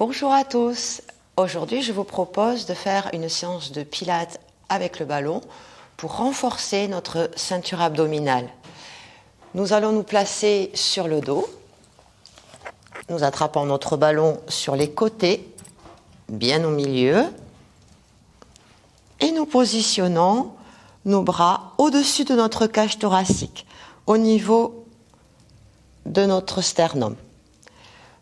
Bonjour à tous. Aujourd'hui, je vous propose de faire une séance de pilates avec le ballon pour renforcer notre ceinture abdominale. Nous allons nous placer sur le dos. Nous attrapons notre ballon sur les côtés, bien au milieu. Et nous positionnons nos bras au-dessus de notre cage thoracique, au niveau de notre sternum.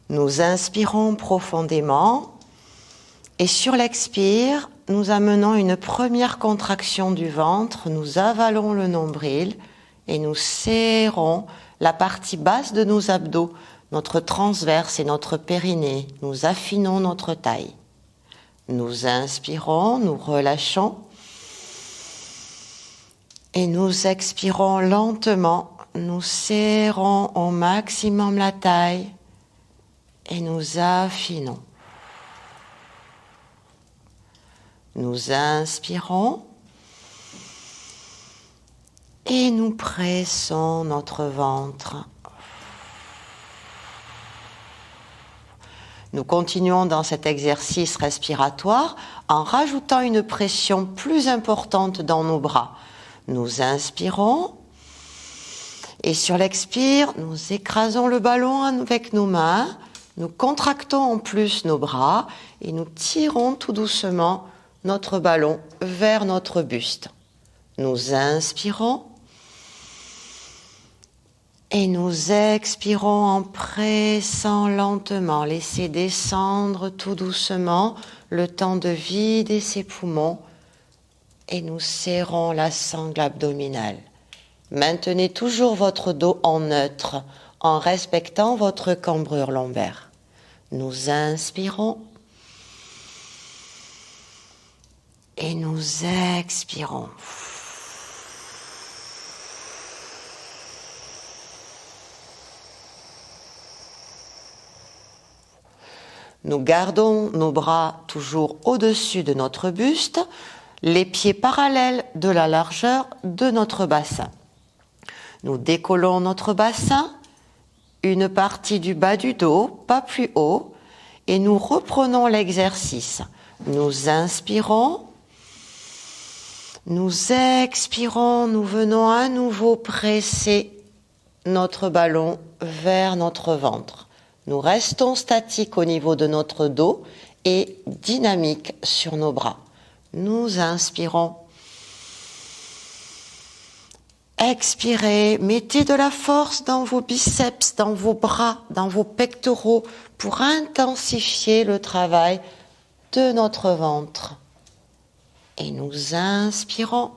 Nous inspirons profondément et sur l'expire, nous amenons une première contraction du ventre, nous avalons le nombril et nous serrons la partie basse de nos abdos, notre transverse et notre périnée. Nous affinons notre taille. Nous inspirons, nous relâchons et nous expirons lentement. Nous serrons au maximum la taille et nous affinons. Nous inspirons et nous pressons notre ventre. Nous continuons dans cet exercice respiratoire en rajoutant une pression plus importante dans nos bras. Nous inspirons et sur l'expire, nous écrasons le ballon avec nos mains, nous contractons en plus nos bras et nous tirons tout doucement notre ballon vers notre buste. Nous inspirons et nous expirons en pressant lentement. Laissez descendre tout doucement le temps de vider ses poumons et nous serrons la sangle abdominale. Maintenez toujours votre dos en neutre en respectant votre cambrure lombaire. Nous inspirons et nous expirons. Nous gardons nos bras toujours au-dessus de notre buste, les pieds parallèles de la largeur de notre bassin. Nous décollons notre bassin, une partie du bas du dos, pas plus haut, et nous reprenons l'exercice. Nous inspirons, nous expirons, nous venons à nouveau presser notre ballon vers notre ventre. Nous restons statiques au niveau de notre dos et dynamiques sur nos bras. Nous inspirons. Expirez, mettez de la force dans vos biceps, dans vos bras, dans vos pectoraux pour intensifier le travail de notre ventre. Et nous inspirons.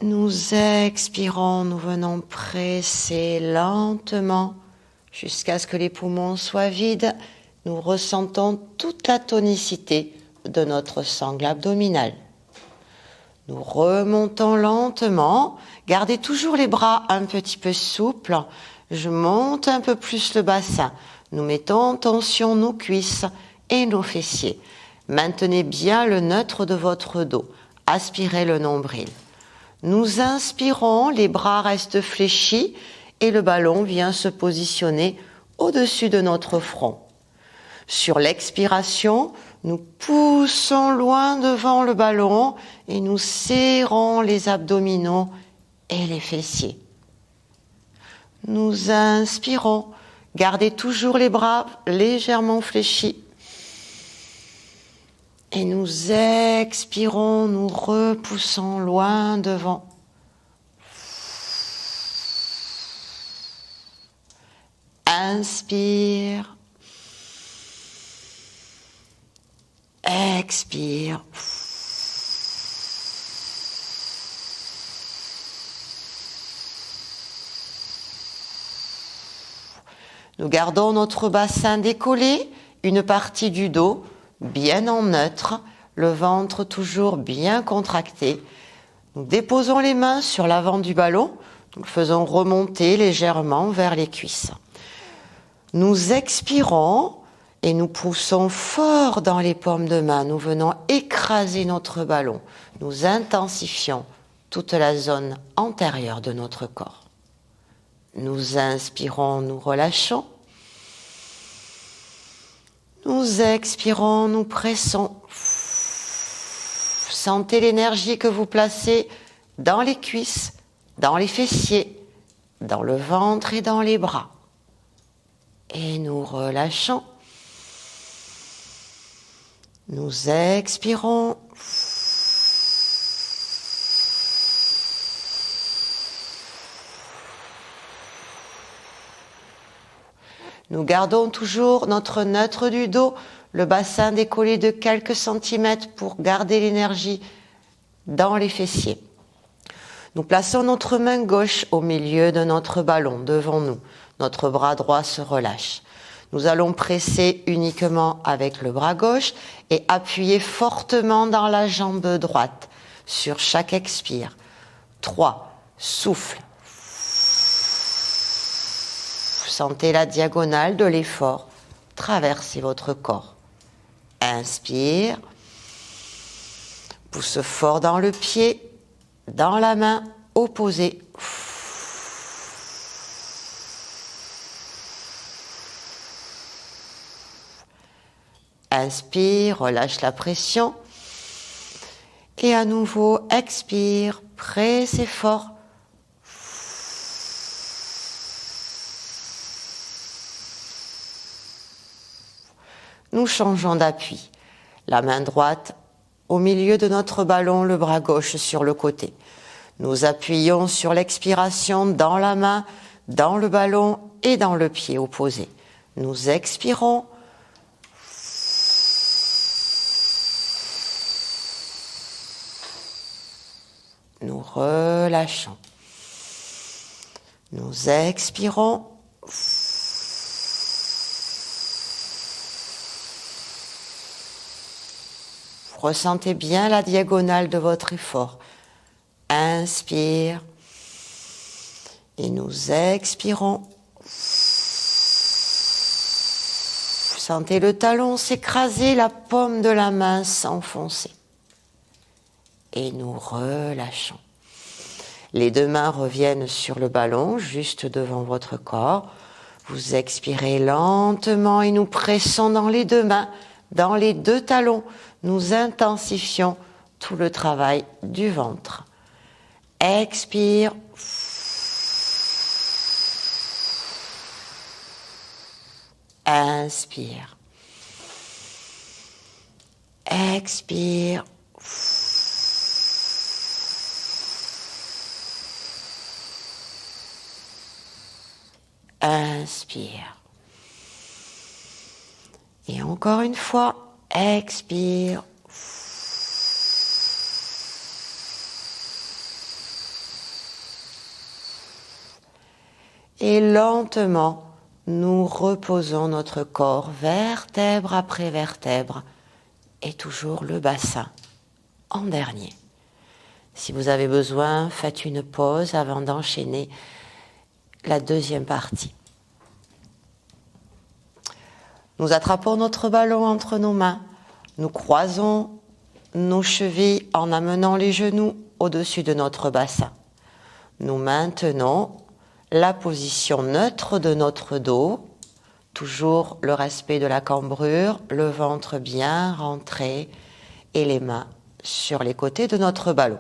Nous expirons, nous venons presser lentement jusqu'à ce que les poumons soient vides. Nous ressentons toute la tonicité de notre sangle abdominale. Nous remontons lentement. Gardez toujours les bras un petit peu souples. Je monte un peu plus le bassin. Nous mettons en tension nos cuisses et nos fessiers. Maintenez bien le neutre de votre dos. Aspirez le nombril. Nous inspirons, les bras restent fléchis et le ballon vient se positionner au-dessus de notre front. Sur l'expiration, nous poussons loin devant le ballon et nous serrons les abdominaux et les fessiers. Nous inspirons, gardez toujours les bras légèrement fléchis. Et nous expirons, nous repoussons loin devant. Inspire. Expire. Nous gardons notre bassin décollé, une partie du dos bien en neutre, le ventre toujours bien contracté. Nous déposons les mains sur l'avant du ballon, nous le faisons remonter légèrement vers les cuisses. Nous expirons et nous poussons fort dans les paumes de main. Nous venons écraser notre ballon. Nous intensifions toute la zone antérieure de notre corps. Nous inspirons, nous relâchons. Nous expirons, nous pressons. Sentez l'énergie que vous placez dans les cuisses, dans les fessiers, dans le ventre et dans les bras. Et nous relâchons. Nous expirons. Nous gardons toujours notre neutre du dos, le bassin décollé de quelques centimètres pour garder l'énergie dans les fessiers. Nous plaçons notre main gauche au milieu de notre ballon devant nous. Notre bras droit se relâche. Nous allons presser uniquement avec le bras gauche et appuyer fortement dans la jambe droite sur chaque expire. 3. Souffle. Sentez la diagonale de l'effort traverser votre corps. Inspire. Pousse fort dans le pied, dans la main opposée. Inspire, relâche la pression. Et à nouveau, expire, presse fort. Nous changeons d'appui. La main droite au milieu de notre ballon, le bras gauche sur le côté. Nous appuyons sur l'expiration dans la main, dans le ballon et dans le pied opposé. Nous expirons. Nous relâchons. Nous expirons. Ressentez bien la diagonale de votre effort. Inspire. Et nous expirons. Sentez le talon s'écraser, la paume de la main s'enfoncer. Et nous relâchons. Les deux mains reviennent sur le ballon, juste devant votre corps. Vous expirez lentement et nous pressons dans les deux mains, dans les deux talons. Nous intensifions tout le travail du ventre. Expire. Inspire. Expire. Inspire. Et encore une fois, expire. Et lentement, nous reposons notre corps vertèbre après vertèbre et toujours le bassin en dernier. Si vous avez besoin, faites une pause avant d'enchaîner la deuxième partie. Nous attrapons notre ballon entre nos mains. Nous croisons nos chevilles en amenant les genoux au-dessus de notre bassin. Nous maintenons la position neutre de notre dos, toujours le respect de la cambrure, le ventre bien rentré et les mains sur les côtés de notre ballon.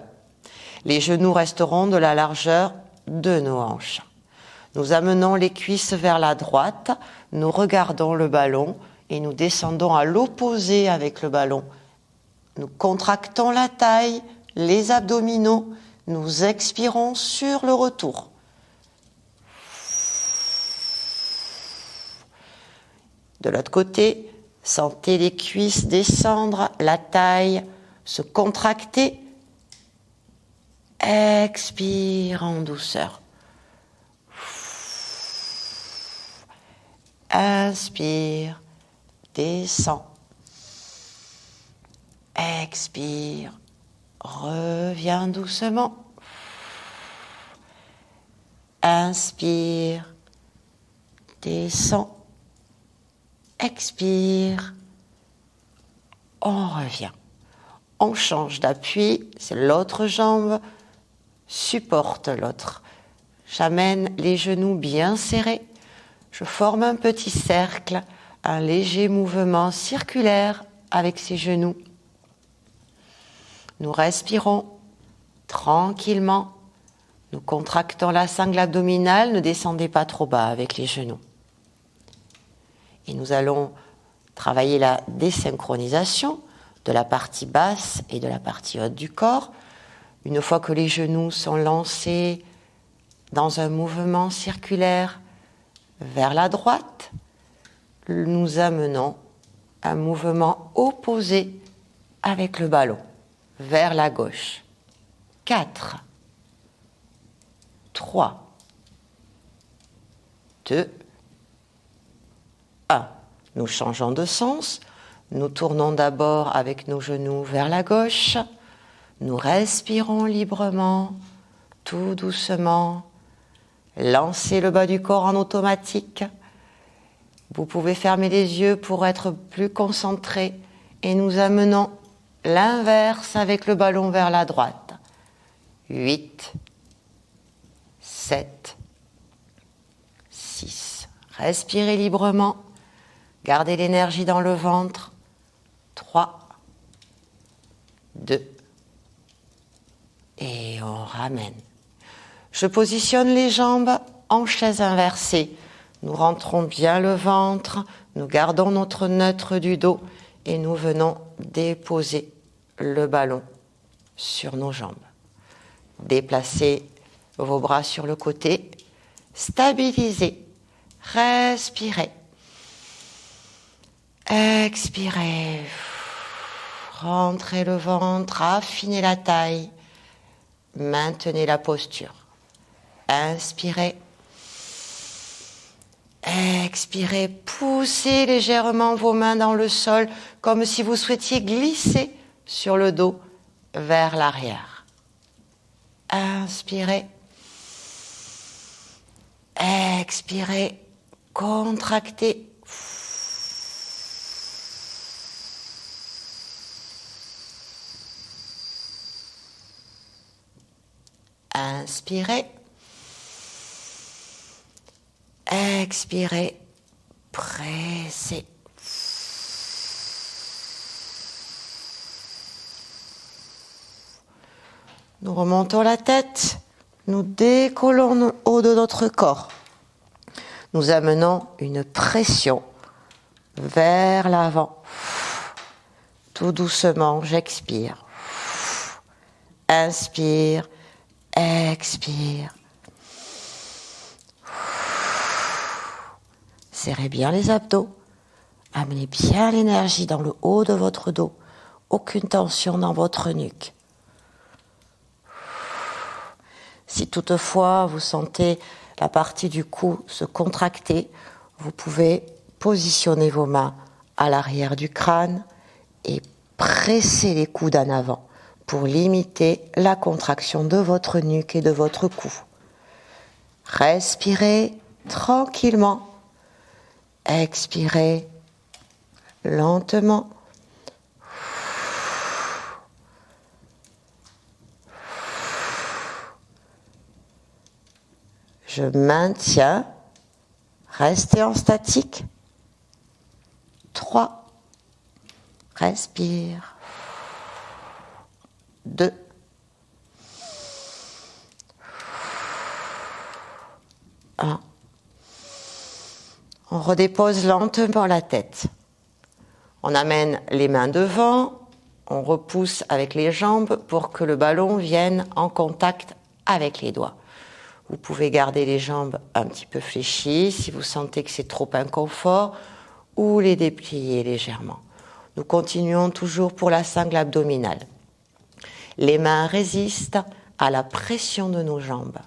Les genoux resteront de la largeur de nos hanches. Nous amenons les cuisses vers la droite, nous regardons le ballon et nous descendons à l'opposé avec le ballon. Nous contractons la taille, les abdominaux, nous expirons sur le retour. De l'autre côté, sentez les cuisses descendre, la taille se contracter. Expire en douceur. Inspire, descend. Expire, reviens doucement. Inspire, descend. Expire, on revient. On change d'appui, c'est l'autre jambe, supporte l'autre. J'amène les genoux bien serrés. Je forme un petit cercle un léger mouvement circulaire avec ses genoux. Nous respirons tranquillement. Nous contractons la sangle abdominale, ne descendez pas trop bas avec les genoux. Et nous allons travailler la désynchronisation de la partie basse et de la partie haute du corps. Une fois que les genoux sont lancés dans un mouvement circulaire vers la droite, nous amenons un mouvement opposé avec le ballon vers la gauche. 4, 3, 2, 1. Nous changeons de sens. Nous tournons d'abord avec nos genoux vers la gauche. Nous respirons librement, tout doucement. Lancez le bas du corps en automatique. Vous pouvez fermer les yeux pour être plus concentré. Et nous amenons l'inverse avec le ballon vers la droite. 8, 7, 6. Respirez librement. Gardez l'énergie dans le ventre. 3, 2. Et on ramène. Je positionne les jambes en chaise inversée. Nous rentrons bien le ventre. Nous gardons notre neutre du dos. Et nous venons déposer le ballon sur nos jambes. Déplacez vos bras sur le côté. Stabilisez. Respirez. Expirez. Rentrez le ventre, affinez la taille. Maintenez la posture. Inspirez. Expirez. Poussez légèrement vos mains dans le sol comme si vous souhaitiez glisser sur le dos vers l'arrière. Inspirez. Expirez. Contractez. Inspirez. Expirez. Pressez. Nous remontons la tête. Nous décollons le haut de notre corps. Nous amenons une pression vers l'avant. Tout doucement, j'expire. Inspire, expire. Serrez bien les abdos. Amenez bien l'énergie dans le haut de votre dos. Aucune tension dans votre nuque. Si toutefois vous sentez la partie du cou se contracter, vous pouvez positionner vos mains à l'arrière du crâne et presser les coudes en avant pour limiter la contraction de votre nuque et de votre cou. Respirez tranquillement. Expirez lentement. Je maintiens. Restez en statique. 3. Respire. 2. 1. On redépose lentement la tête. On amène les mains devant. On repousse avec les jambes pour que le ballon vienne en contact avec les doigts. Vous pouvez garder les jambes un petit peu fléchies si vous sentez que c'est trop inconfort ou les déplier légèrement. Nous continuons toujours pour la sangle abdominale. Les mains résistent à la pression de nos jambes.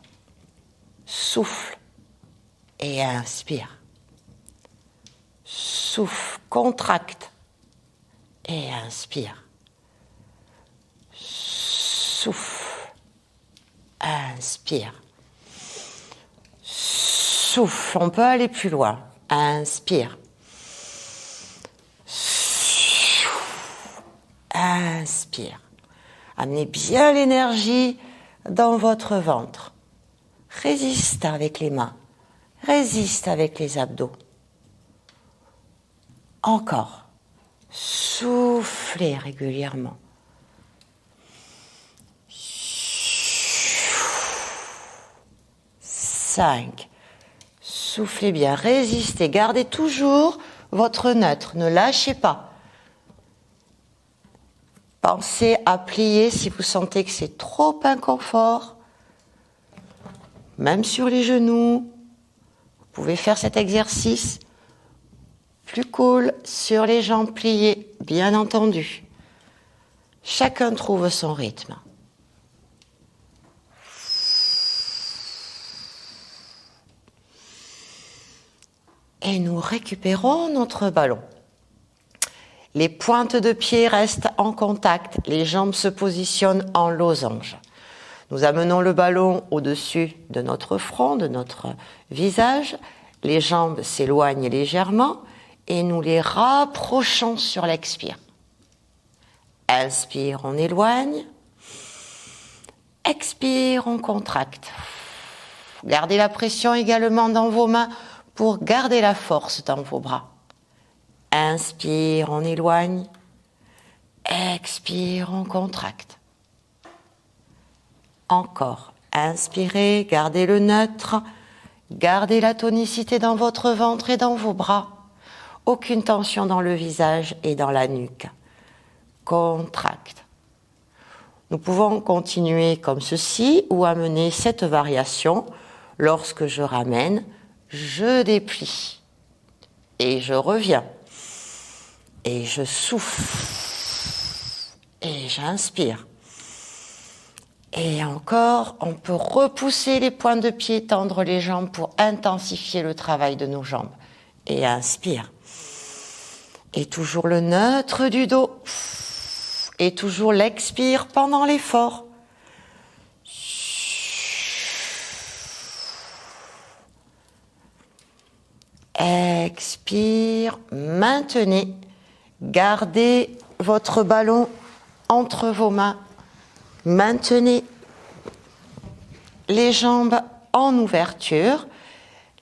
Souffle et inspire. Souffle, contracte et inspire. Souffle, inspire. Souffle, on peut aller plus loin. Inspire. Souffle, inspire. Amenez bien l'énergie dans votre ventre. Résiste avec les mains. Résiste avec les abdos. Encore. Soufflez régulièrement. 5. Soufflez bien, résistez, gardez toujours votre neutre, ne lâchez pas. Pensez à plier si vous sentez que c'est trop inconfort. Même sur les genoux, vous pouvez faire cet exercice. Plus cool sur les jambes pliées, bien entendu. Chacun trouve son rythme. Et nous récupérons notre ballon. Les pointes de pied restent en contact, les jambes se positionnent en losange. Nous amenons le ballon au-dessus de notre front, de notre visage. Les jambes s'éloignent légèrement et nous les rapprochons sur l'expire. Inspire, on éloigne. Expire, on contracte. Gardez la pression également dans vos mains pour garder la force dans vos bras. Inspire, on éloigne. Expire, on contracte. Encore. Inspirez, gardez le neutre. Gardez la tonicité dans votre ventre et dans vos bras. Aucune tension dans le visage et dans la nuque. Contracte. Nous pouvons continuer comme ceci ou amener cette variation. Lorsque je ramène, je déplie. Et je reviens. Et je souffle. Et j'inspire. Et encore, on peut repousser les pointes de pied, tendre les jambes pour intensifier le travail de nos jambes. Et inspire. Et toujours le neutre du dos. Et toujours l'expire pendant l'effort. Expire, maintenez. Gardez votre ballon entre vos mains. Maintenez les jambes en ouverture.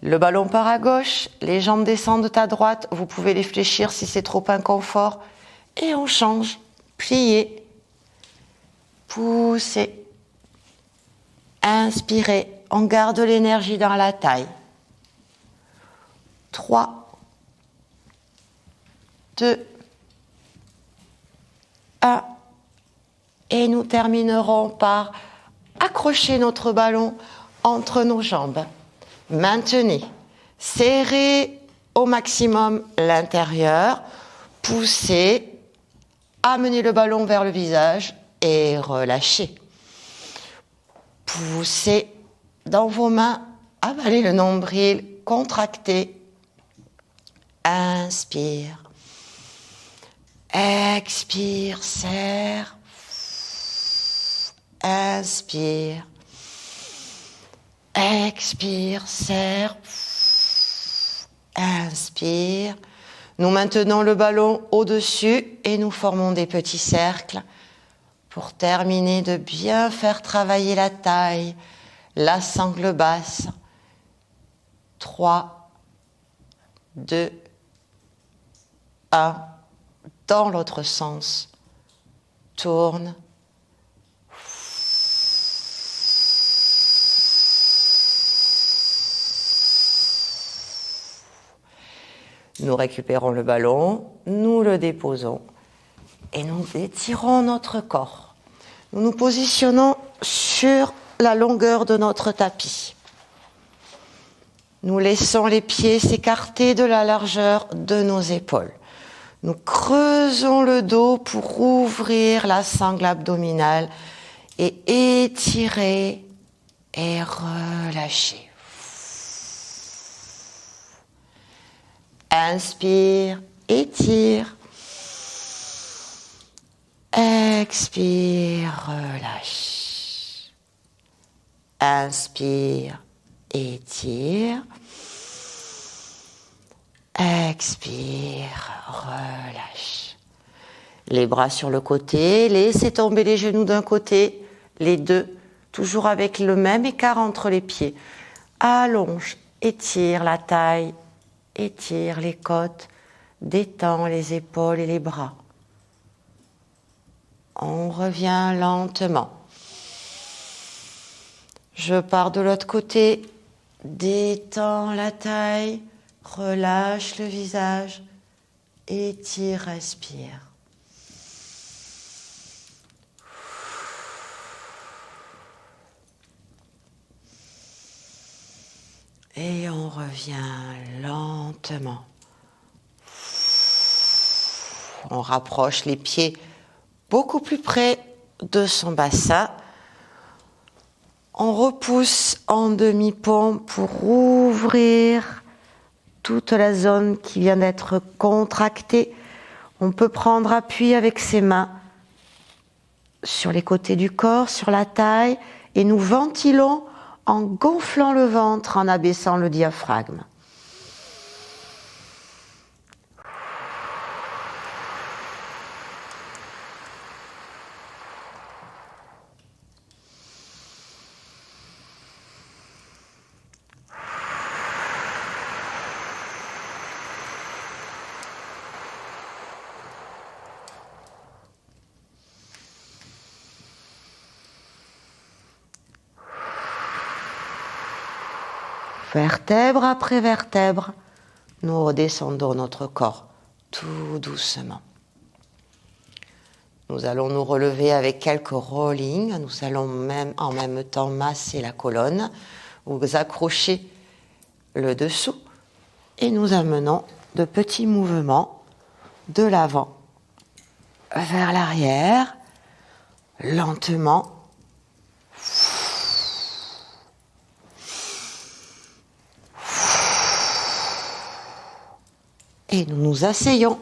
Le ballon part à gauche, les jambes descendent à droite. Vous pouvez les fléchir si c'est trop inconfort. Et on change. Pliez. Poussez. Inspirez. On garde l'énergie dans la taille. 3, 2, 1. Et nous terminerons par accrocher notre ballon entre nos jambes. Maintenez, serrez au maximum l'intérieur, poussez, amenez le ballon vers le visage et relâchez. Poussez dans vos mains, avalez le nombril, contractez. Inspire. Expire, serre. Inspire. Expire, serre. Inspire. Nous maintenons le ballon au-dessus et nous formons des petits cercles pour terminer de bien faire travailler la taille, la sangle basse. 3, 2, 1. Dans l'autre sens. Tourne. Nous récupérons le ballon, nous le déposons et nous étirons notre corps. Nous nous positionnons sur la longueur de notre tapis. Nous laissons les pieds s'écarter de la largeur de nos épaules. Nous creusons le dos pour ouvrir la sangle abdominale et étirer et relâcher. Inspire, étire. Expire, relâche. Inspire, étire. Expire, relâche. Les bras sur le côté, laissez tomber les genoux d'un côté, les deux, toujours avec le même écart entre les pieds. Allonge, étire la taille, étire les côtes, détend les épaules et les bras. On revient lentement. Je pars de l'autre côté, détends la taille, relâche le visage, étire, respire. Et on revient lentement. On rapproche les pieds beaucoup plus près de son bassin. On repousse en demi-pompe pour ouvrir toute la zone qui vient d'être contractée. On peut prendre appui avec ses mains sur les côtés du corps, sur la taille, et nous ventilons en gonflant le ventre, en abaissant le diaphragme. Vertèbre après vertèbre, nous redescendons notre corps tout doucement. Nous allons nous relever avec quelques rollings. Nous allons même en même temps masser la colonne. Vous accrochez le dessous et nous amenons de petits mouvements de l'avant vers l'arrière, lentement. Et nous nous asseyons.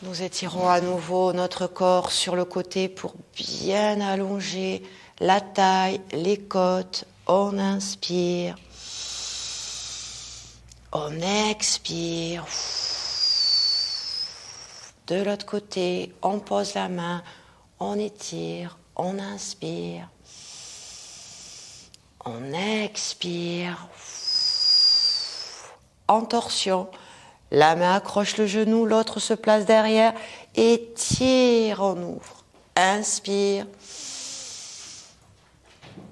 Nous étirons à nouveau notre corps sur le côté pour bien allonger la taille, les côtes. On inspire. On expire. De l'autre côté, on pose la main, on étire, on inspire. On expire. En torsion. La main accroche le genou, l'autre se place derrière. Étire, on ouvre. Inspire.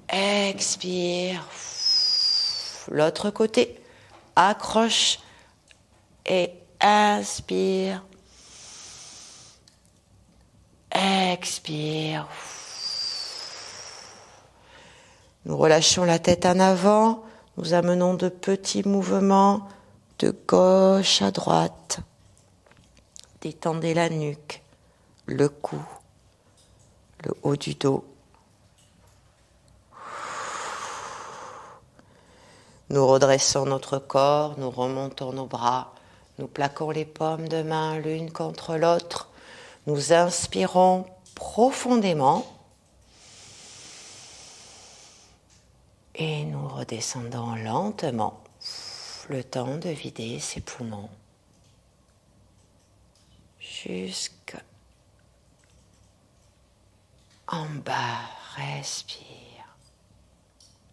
Expire. L'autre côté. Accroche et inspire. Expire. Nous relâchons la tête en avant. Nous amenons de petits mouvements de gauche à droite. Détendez la nuque, le cou, le haut du dos. Nous redressons notre corps, nous remontons nos bras, nous plaquons les paumes de main l'une contre l'autre. Nous inspirons profondément et nous redescendons lentement. Le temps de vider ses poumons jusqu'en bas. Respire.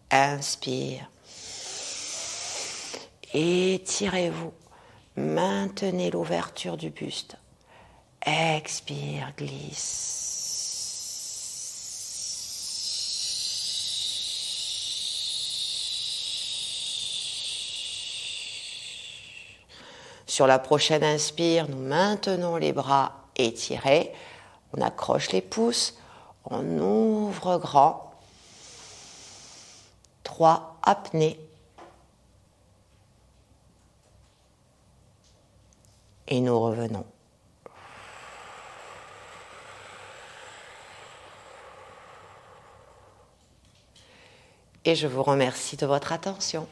Inspire. Étirez-vous. Maintenez l'ouverture du buste. Expire, glisse. Sur la prochaine inspire, nous maintenons les bras étirés. On accroche les pouces. On ouvre grand. 3 apnées. Et nous revenons. Et je vous remercie de votre attention.